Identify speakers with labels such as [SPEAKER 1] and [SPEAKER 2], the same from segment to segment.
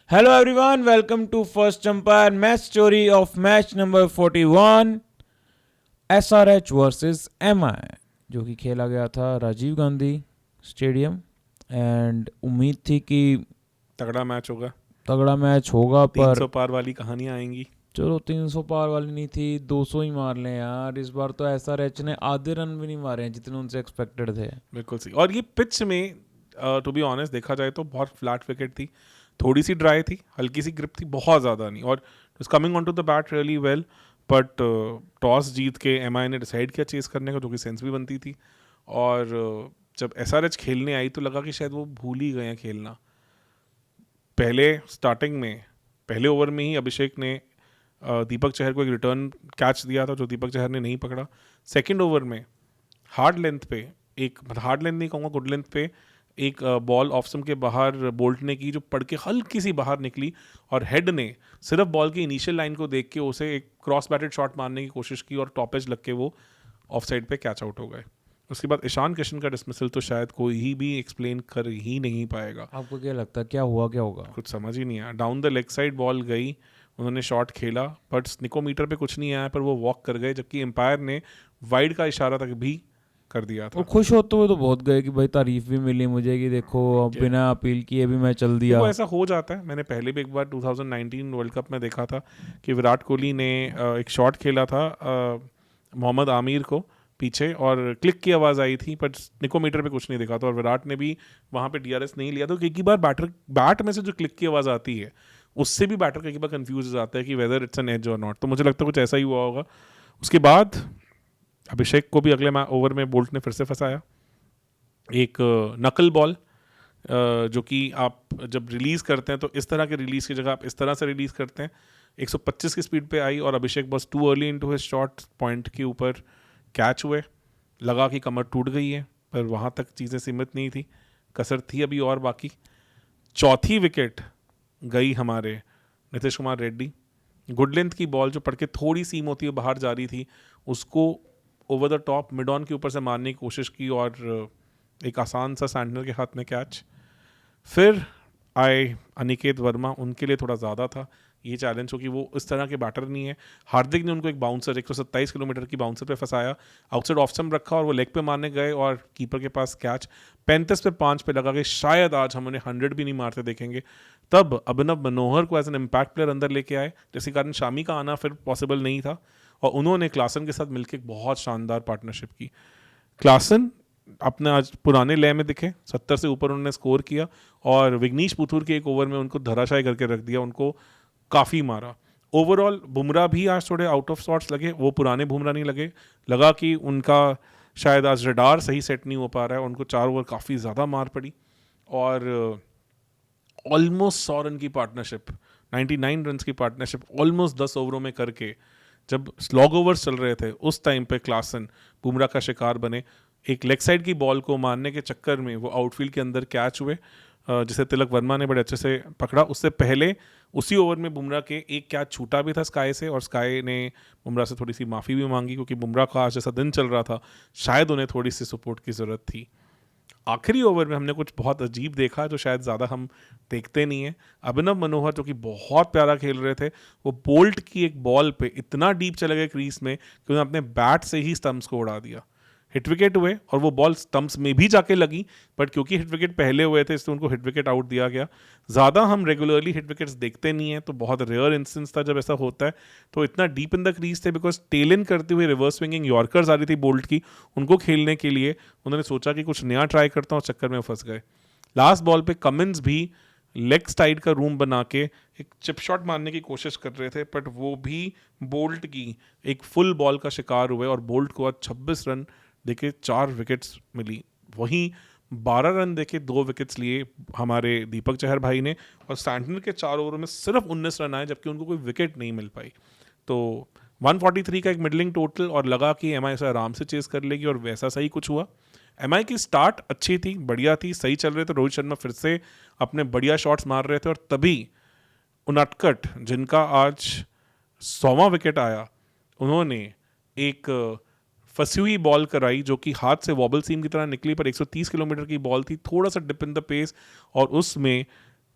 [SPEAKER 1] Hello everyone, welcome to First Umpire match story of match number 41 SRH versus MI जो कि खेला गया था राजीव गांधी स्टेडियम एंड उम्मीद थी कि
[SPEAKER 2] तगड़ा मैच होगा,
[SPEAKER 1] तगड़ा मैच होगा पर
[SPEAKER 2] 300 पार वाली कहानियां आएंगी।
[SPEAKER 1] चलो 300 पार वाली नहीं थी, 200 ही मार लें यार। इस बार तो SRH ने आधे रन भी नहीं मारे हैं जितने उनसे एक्सपेक्टेड थे।
[SPEAKER 2] बिल्कुल सही। और ये पिच में टू बी ऑनेस्ट देखा जाए तो बहुत फ्लैट विकेट थी, थोड़ी सी ड्राई थी, हल्की सी ग्रिप थी, बहुत ज़्यादा नहीं। और coming on to the bat really well, but toss जीत के एमआई ने डिसाइड किया चेस करने का, जो कि सेंस भी बनती थी। और जब एसआरएच खेलने आई तो लगा कि शायद वो भूल ही गए हैं खेलना। पहले स्टार्टिंग में पहले ओवर में ही अभिषेक ने दीपक चहर को एक रिटर्न कैच दिया था जो दीपक चहर ने नहीं पकड़ा। सेकेंड ओवर में हार्ड लेंथ पे एक, मतलब हार्ड लेंथ नहीं कहूँगा, गुड लेंथ पे एक बॉल ऑफ स्टंप के बाहर बोल्ट ने की, जो पड़ के हल्की सी बाहर निकली और हेड ने सिर्फ बॉल की इनिशियल लाइन को देख के उसे एक क्रॉस बैटेड शॉट मारने की कोशिश की और टॉपेज लग के वो ऑफ साइड पे कैच आउट हो गए। उसके बाद ईशान किशन का डिसमिसल तो शायद कोई ही भी एक्सप्लेन कर ही नहीं पाएगा।
[SPEAKER 1] आपको क्या लगता है क्या हुआ, क्या होगा?
[SPEAKER 2] कुछ समझ ही नहीं आया। Down the leg side ball गई, उन्होंने शॉट खेला बट निकोमीटर पे कुछ नहीं आया, पर वो वॉक कर गए, जबकि एम्पायर ने वाइड का इशारा तक भी कर दिया था।
[SPEAKER 1] और खुश होते हुए तो बहुत गए कि भाई तारीफ भी मिली मुझे कि देखो अब बिना अपील किए भी मैं चल दिया।
[SPEAKER 2] वो ऐसा हो जाता है। मैंने पहले भी एक बार 2019 वर्ल्ड कप में देखा था कि विराट कोहली ने एक शॉट खेला था मोहम्मद आमिर को पीछे, और क्लिक की आवाज़ आई थी, पर निकोमीटर पे कुछ नहीं दिखा था और विराट ने भी वहाँ पे डीआरएस नहीं लिया। तो कई बार बैट में से जो क्लिक की आवाज़ आती है उससे भी बैटर कई बार कंफ्यूज हो जाता है कि वेदर इट्स एन एज और नॉट। तो मुझे लगता है कुछ ऐसा ही हुआ होगा। उसके बाद अभिषेक को भी अगले ओवर में बोल्ट ने फिर से फंसाया, एक नकल बॉल, जो कि आप जब रिलीज़ करते हैं तो इस तरह के रिलीज़ की जगह आप इस तरह से रिलीज़ करते हैं। 125 की स्पीड पे आई और अभिषेक बस too early into his shot point के ऊपर कैच हुए। लगा कि कमर टूट गई है, पर वहाँ तक चीज़ें सीमित नहीं थी, कसर थी अभी और बाकी। चौथी विकेट गई हमारे नीतीश कुमार रेड्डी। गुड लेंथ की बॉल जो पड़ के थोड़ी सीम होती है बाहर जा रही थी, उसको over the top mid on के ऊपर से मारने की कोशिश की और एक आसान सा सैंडनर के हाथ में कैच। फिर आए अनिकेत वर्मा, उनके लिए थोड़ा ज़्यादा था ये चैलेंज, क्योंकि वो इस तरह के बैटर नहीं है। हार्दिक ने उनको एक बाउंसर 127 किलोमीटर की बाउंसर पे फंसाया, आउटसाइड ऑफ स्टंप रखा और वो लेग पे मारने गए और कीपर के पास कैच। 35 पे 5 पे लगा कि शायद आज हम उन्हें 100 भी नहीं मारते देखेंगे। तब अभिनव मनोहर को एज एन इम्पैक्ट प्लेयर अंदर लेके आए, जिसके कारण शामी का आना फिर पॉसिबल नहीं था, और उन्होंने क्लासन के साथ मिलकर एक बहुत शानदार पार्टनरशिप की। क्लासन अपने आज पुराने लय में दिखे, 70 से ऊपर उन्होंने स्कोर किया और विग्नेश पुथुर के एक ओवर में उनको धराशायी करके रख दिया, उनको काफ़ी मारा। ओवरऑल बुमराह भी आज थोड़े आउट ऑफ सॉर्ट्स लगे, वो पुराने बुमराह नहीं लगे। लगा कि उनका शायद आज रडार सही सेट नहीं हो पा रहा है, उनको 4 ओवर काफ़ी ज़्यादा मार पड़ी और ऑलमोस्ट 100 रन की पार्टनरशिप, 99 रन की पार्टनरशिप ऑलमोस्ट 10 ओवरों में करके, जब स्लॉग ओवर्स चल रहे थे उस टाइम पे क्लासन बुमराह का शिकार बने। एक लेग साइड की बॉल को मारने के चक्कर में वो आउटफील्ड के अंदर कैच हुए, जिसे तिलक वर्मा ने बड़े अच्छे से पकड़ा। उससे पहले उसी ओवर में बुमराह के एक कैच छूटा भी था स्काई से, और स्काई ने बुमराह से थोड़ी सी माफ़ी भी मांगी, क्योंकि बुमराह का आज जैसा दिन चल रहा था शायद उन्हें थोड़ी सी सपोर्ट की ज़रूरत थी। आखिरी ओवर में हमने कुछ बहुत अजीब देखा जो शायद ज़्यादा हम देखते नहीं हैं। अभिनव मनोहर जो कि बहुत प्यारा खेल रहे थे, वो बोल्ट की एक बॉल पे इतना डीप चले गए क्रीज में कि उन्होंने अपने बैट से ही स्टंप्स को उड़ा दिया। हिट विकेट हुए और वो बॉल स्टंप्स में भी जाके लगी, बट क्योंकि हिट विकेट पहले हुए थे इसलिए उनको हिट विकेट आउट दिया गया। ज़्यादा हम रेगुलरली हिट विकेट्स देखते नहीं हैं, तो बहुत रेयर इंस्टेंस था जब ऐसा होता है। तो इतना डीप इन द क्रीज थे बिकॉज टेल इन करते हुए रिवर्स स्विंगिंग यॉर्कर्स आ रही थी बोल्ट की, उनको खेलने के लिए उन्होंने सोचा कि कुछ नया ट्राई करता हूँ, चक्कर में फंस गए। लास्ट बॉल पे कमिंस भी लेग साइड का रूम बना के एक चिप शॉट मारने की कोशिश कर रहे थे, बट वो भी बोल्ट की एक फुल बॉल का शिकार हुए और बोल्ट को आज 26 रन देके 4 विकेट्स मिली। वहीं 12 रन देके 2 विकेट्स लिए हमारे दीपक चहर भाई ने, और सैंटनर के 4 ओवरों में सिर्फ 19 रन आए, जबकि उनको कोई विकेट नहीं मिल पाई। तो 143 का एक मिडलिंग टोटल, और लगा कि एमआई से आराम से चेस कर लेगी, और वैसा सही कुछ हुआ। एमआई की स्टार्ट अच्छी थी, बढ़िया थी, सही चल रहे थे। रोहित शर्मा फिर से अपने बढ़िया शॉट्स मार रहे थे, और तभी उनटकट जिनका आज 100वां विकेट आया, उन्होंने एक फंसी हुई बॉल कराई जो कि हाथ से वॉबल सीम की तरह निकली, पर 130 किलोमीटर की बॉल थी, थोड़ा सा डिप इन द पेस, और उसमें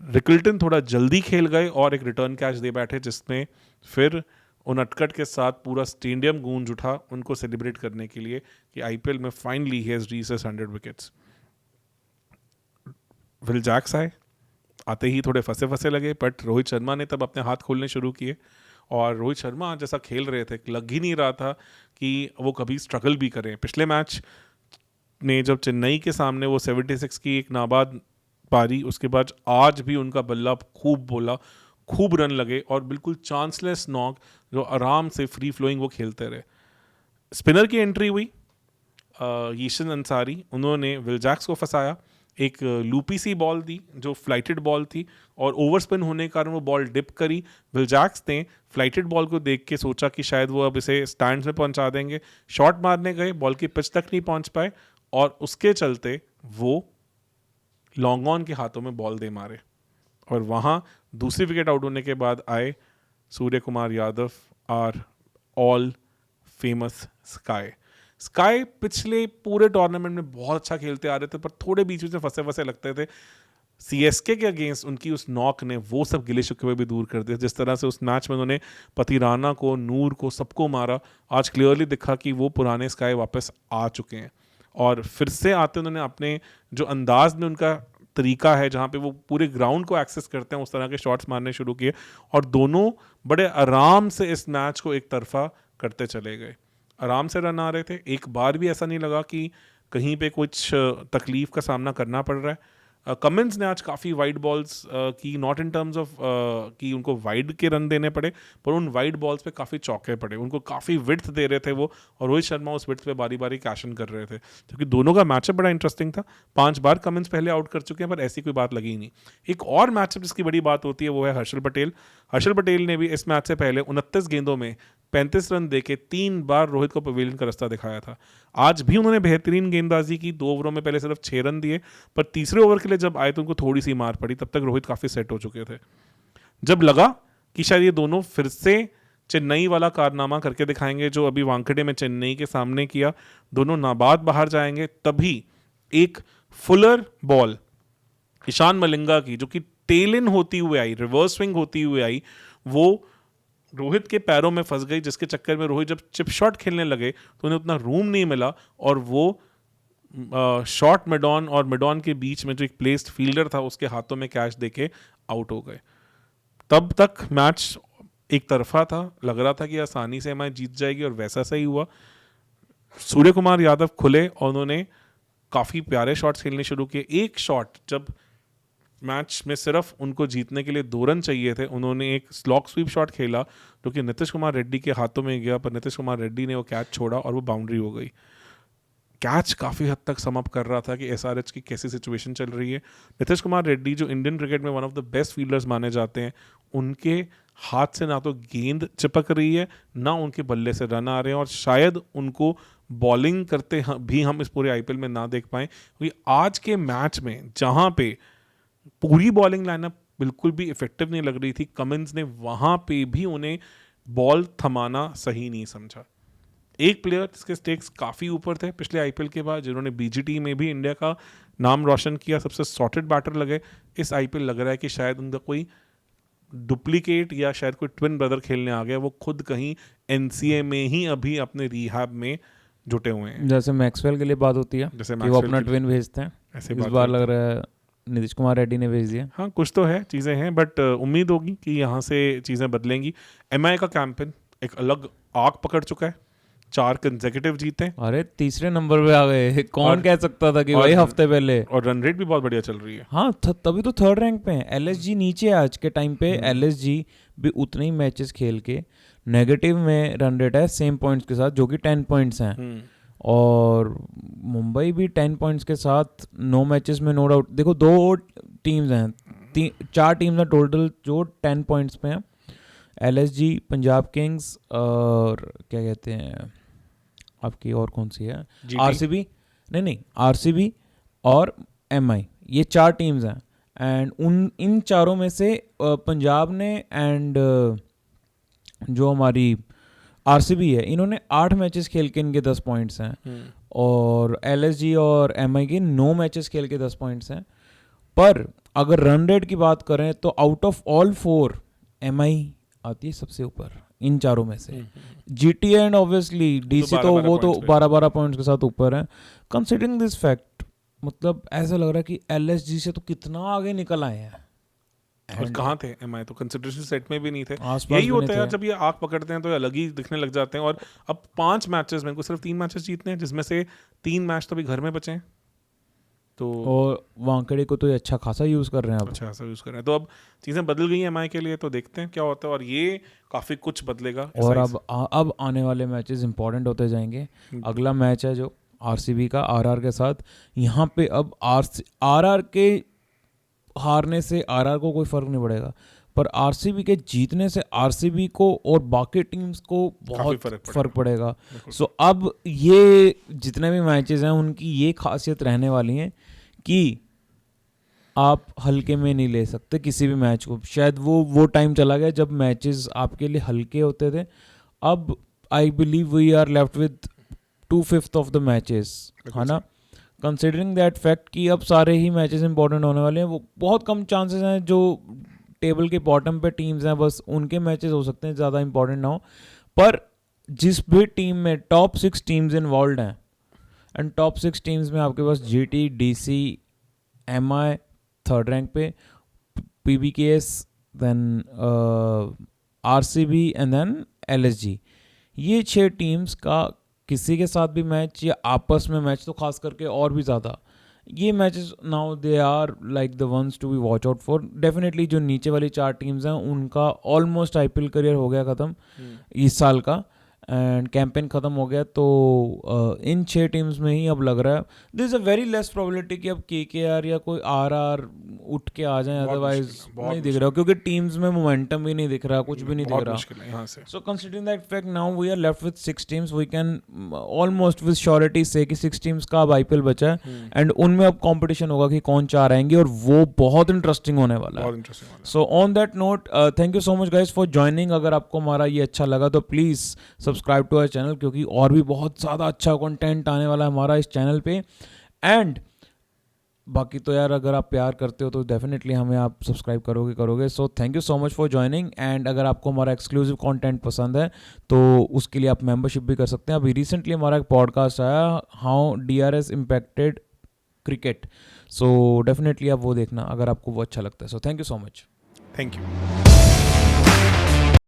[SPEAKER 2] रिकल्टन थोड़ा जल्दी खेल गए और एक रिटर्न कैच दे बैठे, जिसमें फिर उन अटकट के साथ पूरा स्टेडियम गूंज उठा उनको सेलिब्रेट करने के लिए कि आईपीएल में finally he has reached 100 wickets. Will Jacks आते ही थोड़े फंसे फंसे लगे, बट रोहित शर्मा ने तब अपने हाथ खोलने शुरू किए और रोहित शर्मा जैसा खेल रहे थे लग ही नहीं रहा था कि वो कभी स्ट्रगल भी करें। पिछले मैच में जब चेन्नई के सामने वो 76 की एक नाबाद पारी, उसके बाद आज भी उनका बल्ला खूब बोला, खूब रन लगे और बिल्कुल चांसलेस नॉक जो आराम से फ्री फ्लोइंग वो खेलते रहे। स्पिनर की एंट्री हुई, ईशन अंसारी, उन्होंने विल जैक्स को फंसाया, एक लूपी सी बॉल दी जो फ्लाइटेड बॉल थी और ओवर स्पिन होने के कारण वो बॉल डिप करी। विल जैक्स ने फ्लाइटेड बॉल को देख के सोचा कि शायद वो अब इसे स्टैंड्स में पहुंचा देंगे, शॉट मारने गए, बॉल की पिच तक नहीं पहुंच पाए और उसके चलते वो लॉन्ग ऑन के हाथों में बॉल दे मारे और वहाँ दूसरी विकेट आउट होने के बाद आए Surya Kumar Yadav, are all famous SKY पिछले पूरे टूर्नामेंट में बहुत अच्छा खेलते आ रहे थे, पर थोड़े बीच में फंसे फंसे लगते थे। सीएसके के अगेंस्ट उनकी उस नॉक ने वो सब गिले शिकवे भी दूर कर दिए। जिस तरह से उस मैच में उन्होंने पतिराना को, नूर को, सबको मारा, आज क्लियरली दिखा कि वो पुराने स्काई वापस आ चुके हैं और फिर से आते उन्होंने अपने जो अंदाज में उनका तरीका है जहाँ पे वो पूरे ग्राउंड को एक्सेस करते हैं उस तरह के शॉट्स मारने शुरू किए और दोनों बड़े आराम से इस मैच को एक तरफा करते चले गए। आराम से रन आ रहे थे, एक बार भी ऐसा नहीं लगा कि कहीं पे कुछ तकलीफ का सामना करना पड़ रहा है। कमिंस ने आज काफ़ी वाइड बॉल्स की, नॉट इन टर्म्स ऑफ कि उनको वाइड के रन देने पड़े, पर उन वाइड बॉल्स पे काफ़ी चौके पड़े, उनको काफ़ी विड्थ दे रहे थे वो और रोहित शर्मा उस विड्थ पे बारी बारी कैश इन कर रहे थे, क्योंकि दोनों का मैचअप बड़ा इंटरेस्टिंग था। 5 बार कमिंस पहले आउट कर चुके हैं पर ऐसी कोई बात लगी ही नहीं। एक और मैचअप जिसकी बड़ी बात होती है वो है हर्षल पटेल ने भी इस मैच से पहले 29 गेंदों में 35 रन देके 3 बार रोहित को पवेलियन का रास्ता दिखाया था। आज भी उन्होंने बेहतरीन गेंदबाजी की, 2 ओवरों में पहले सिर्फ 6 रन दिए, पर तीसरे ओवर के लिए जब आए तो उनको थोड़ी सी मार पड़ी, तब तक रोहित काफ़ी सेट हो चुके थे। जब लगा कि शायद ये दोनों फिर से चेन्नई वाला कारनामा करके दिखाएंगे जो अभी वानखेड़े में चेन्नई के सामने किया, दोनों नाबाद बाहर जाएंगे, तभी एक फुलर बॉल ईशान मलिंगा की जो कि टेल इन होती हुई आई, रिवर्स स्विंग होती हुई आई, वो रोहित के पैरों में फंस गई, जिसके चक्कर में रोहित जब चिप शॉट खेलने लगे तो उन्हें उतना रूम नहीं मिला और वो शॉट मिडॉन और मिडॉन के बीच में जो एक प्लेस्ड फील्डर था उसके हाथों में कैच देके आउट हो गए। तब तक मैच एक तरफा था, लग रहा था कि आसानी से मैच जीत जाएगी और वैसा सही हुआ। सूर्य कुमार यादव खुले और उन्होंने काफ़ी प्यारे शॉट्स खेलने शुरू किए। एक शॉट जब मैच में सिर्फ उनको जीतने के लिए 2 रन चाहिए थे, उन्होंने एक स्लॉक स्वीप शॉट खेला जो कि नीतीश कुमार रेड्डी के हाथों में गया, पर नीतीश कुमार रेड्डी ने वो कैच छोड़ा और वो बाउंड्री हो गई। कैच काफ़ी हद तक सम अप कर रहा था कि एसआरएच की कैसी सिचुएशन चल रही है। नीतीश कुमार रेड्डी जो इंडियन क्रिकेट में one of the best fielders माने जाते हैं, उनके हाथ से ना तो गेंद चिपक रही है ना उनके बल्ले से रन आ रहे हैं और शायद उनको बॉलिंग करते भी हम इस पूरे आईपीएल में ना देख पाएं, क्योंकि आज के मैच में जहाँ पे पूरी बॉलिंग लाइनअप बिल्कुल भी इफेक्टिव नहीं लग रही थी, कमिंस ने वहाँ पे भी उन्हें बॉल थमाना सही नहीं समझा। एक प्लेयर जिसके स्टेक्स काफ़ी ऊपर थे पिछले आईपीएल के बाद, जिन्होंने बीजीटी में भी इंडिया का नाम रोशन किया, सबसे सॉर्टेड बैटर लगे, इस आईपीएल लग रहा है कि शायद उनका कोई डुप्लीकेट या शायद कोई ट्विन ब्रदर खेलने आ गया, वो खुद कहीं एनसीए में ही अभी अपने रिहैब में जुटे हुए हैं।
[SPEAKER 1] जैसे मैक्सवेल के लिए बात होती है
[SPEAKER 2] जैसे
[SPEAKER 1] कि वो अपना ट्विन भेजते हैं,
[SPEAKER 2] ऐसे
[SPEAKER 1] इस बार लग रहा है नीतीश कुमार रेड्डी ने भेज दिया।
[SPEAKER 2] हाँ, कुछ तो है, चीज़ें हैं, बट उम्मीद होगी कि यहाँ से चीज़ें बदलेंगी। एमआई का कैंपेन एक अलग आग पकड़ चुका है, 4 कंसेक्यूटिव जीते।
[SPEAKER 1] अरे तीसरे नंबर पे आ गए, कौन कह सकता था कि वही हफ्ते पहले।
[SPEAKER 2] और रन रेट भी बहुत बढ़िया चल रही है।
[SPEAKER 1] हाँ, तभी तो 3rd रैंक पे है। एलएसजी नीचे आज के टाइम पे, एलएसजी भी उतने ही मैचेस खेल के नेगेटिव में रन रेट है सेम पॉइंट्स के साथ, जो कि 10 पॉइंट्स हैं, और मुंबई भी 10 पॉइंट्स के साथ 9 मैचेस में नो डाउट। देखो 2 टीम्स हैं, 4 टीम्स हैं टोटल जो 10 पॉइंट्स पे हैं, एलएसजी, पंजाब किंग्स और क्या कहते हैं आपकी और कौन सी है, आरसीबी, नहीं आरसीबी और एमआई, ये 4 टीम्स हैं। एंड इन चारों में से पंजाब ने एंड जो हमारी आरसीबी है, इन्होंने 8 मैचेस खेल के इनके 10 पॉइंट्स हैं, और एलएसजी और एमआई के 9 मैचेस खेल के 10 पॉइंट्स हैं। पर अगर रन रेट की बात करें तो आउट ऑफ ऑल 4 MI आती है सबसे ऊपर इन चारों में से। GT एंड ऑब्वियसली DC तो
[SPEAKER 2] 12
[SPEAKER 1] वो तो
[SPEAKER 2] points पे।
[SPEAKER 1] 12 पॉइंट्स के साथ ऊपर है। कंसिडरिंग दिस फैक्ट मतलब ऐसा लग रहा है कि LSG से तो कितना आगे निकल आए हैं।
[SPEAKER 2] और कहाँ थे एमआई, तो कंसिडरेशन सेट में भी नहीं थे।
[SPEAKER 1] आसपास
[SPEAKER 2] यही
[SPEAKER 1] भी
[SPEAKER 2] होता
[SPEAKER 1] नहीं
[SPEAKER 2] है यार,
[SPEAKER 1] थे।
[SPEAKER 2] जब ये आग पकड़ते हैं तो ये अलग ही दिखने लग जाते हैं। और अब 5 मैचेस में इनको सिर्फ 3 मैचेस जीतने हैं, जिसमें से 3 मैच तो अभी घर में बचे हैं। तो
[SPEAKER 1] और वांकड़े को तो ये अच्छा खासा यूज कर रहे हैं अब।
[SPEAKER 2] अच्छा ऐसा यूज कर रहे हैं, तो अब चीजें बदल गई हैं एमआई के लिए, तो देखते हैं क्या होता है। और ये काफी कुछ बदलेगा
[SPEAKER 1] और
[SPEAKER 2] SI से।
[SPEAKER 1] अब आने वाले मैचेस इंपॉर्टेंट होते जाएंगे। अगला मैच है जो RCB का RR के साथ। यहाँ पे अब RR के हारने से RR को कोई फर्क नहीं पड़ेगा, पर RCB के जीतने से RCB को और बाकी टीम्स को बहुत फर्क पड़ेगा। सो अब ये जितने भी मैचेस हैं उनकी ये खासियत रहने वाली है कि आप हल्के में नहीं ले सकते किसी भी मैच को। शायद वो टाइम चला गया जब मैचेस आपके लिए हल्के होते थे। अब I believe we are left with 2/5 of the matches, है ना। कंसिडरिंग दैट फैक्ट कि अब सारे ही मैचेस इंपॉर्टेंट होने वाले हैं, वो बहुत कम चांसेस हैं जो टेबल के बॉटम पे टीम्स हैं बस उनके मैचेस हो सकते हैं ज़्यादा इंपॉर्टेंट ना हो। पर जिस भी टीम में टॉप 6 टीम्स इन्वॉल्व हैं, एंड टॉप 6 टीम्स में आपके पास GT, DC, MI third rank पे, PBKS, then RCB and then LSG, ये 6 टीम्स का किसी के साथ भी मैच या आपस में मैच तो खास करके और भी ज़्यादा, ये matches now they are like the ones to be watch out for. Definitely जो नीचे वाली 4 टीम्स हैं उनका ऑलमोस्ट IPL करियर हो गया ख़त्म इस साल का, एंड कैंपेन ख़त्म हो गया। तो इन 6 टीम्स में ही अब लग रहा है this is a very less probability कि अब KKR या कोई RR उठ के आ जाए, अदरवाइज नहीं दिख रहा, क्योंकि टीम्स में मोमेंटम भी नहीं दिख रहा, कुछ भी नहीं दिख रहा। So considering that fact now we are left with 6 teams, we can almost with surety say कि 6 टीम्स का अब IPL बचा है, एंड उनमें अब कंपटीशन होगा कि कौन 4 आएंगे, और वो बहुत इंटरेस्टिंग होने वाला है। So on that note thank you so much guys for joining. अगर आपको हमारा ये अच्छा लगा तो please subscribe to our channel, क्योंकि और भी बहुत ज़्यादा अच्छा कंटेंट आने वाला है हमारा इस चैनल पे। एंड बाकी तो यार अगर आप प्यार करते हो तो डेफिनेटली हमें आप सब्सक्राइब करोगे। So thank you so much for joining. And अगर आपको हमारा एक्सक्लूसिव कंटेंट पसंद है तो उसके लिए आप मेंबरशिप भी कर सकते हैं। अभी रिसेंटली हमारा एक पॉडकास्ट आया, how DRS impacted cricket, so definitely आप वो देखना अगर आपको वो अच्छा लगता है। So thank you so much.
[SPEAKER 2] Thank you.